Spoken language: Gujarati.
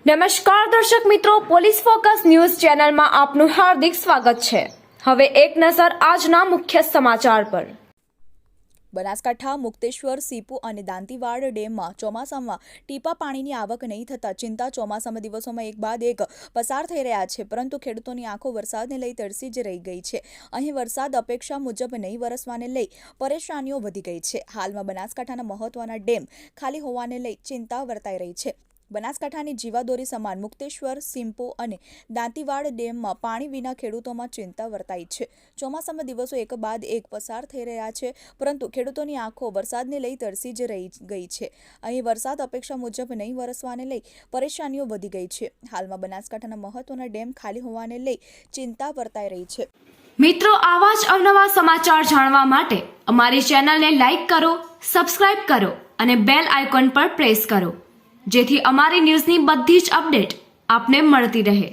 નમસ્કાર દર્શક મિત્રો, પોલીસ ફોકસ ન્યૂઝ ચેનલમાં આપનું હાર્દિક સ્વાગત છે। હવે એક નજર આજના મુખ્ય સમાચાર પર। બનાસકાંઠા મુક્તેશ્વર, સીપુ અને દાંતીવાડ ડેમમાં ચોમાસામાં ટીપા પાણીની આવક નહીં થતા ચિંતા। ચોમાસામાં દિવસોમાં એક બાદ એક પસાર થઈ રહ્યા છે, પરંતુ ખેડૂતોની આંખો વરસાદને લઈ તરસી જ રહી ગઈ છે। અહીં વરસાદ અપેક્ષા મુજબ નહીં વરસવાને લઈ પરેશાનીઓ વધી ગઈ છે। હાલમાં બનાસકાંઠાના મહત્વના ડેમ ખાલી હોવાને લઈ ચિંતા વર્તાઈ રહી છે। બનાસકાંઠાની જીવાદોરી સમાન મુક્તેશ્વર, સીપુ અને દાંતીવાડ ડેમમાં પાણી વિના ખેડૂતોમાં ચિંતા વર્તાઈ છે। ચોમાસામાં દિવસો એક બાદ એક પસાર થઈ રહ્યા છે, પરંતુ ખેડૂતોની આંખો વરસાદને લઈ તરસી જ રહી ગઈ છે। અહીં વરસાદ અપેક્ષા મુજબ નહીં વરસવાને લઈ પરેશાનીઓ વધી ગઈ છે। હાલમાં બનાસકાંઠાના મહત્વના ડેમ ખાલી હોવાને લઈ ચિંતા વર્તાઈ રહી છે। મિત્રો, આવા જ અવનવા સમાચાર જાણવા માટે અમારી ચેનલને લાઈક કરો, સબસ્ક્રાઇબ કરો અને બેલ આઇકોન પર પ્રેસ કરો, જેથી અમારી ન્યૂઝની બધી જ અપડેટ આપને મળતી રહે।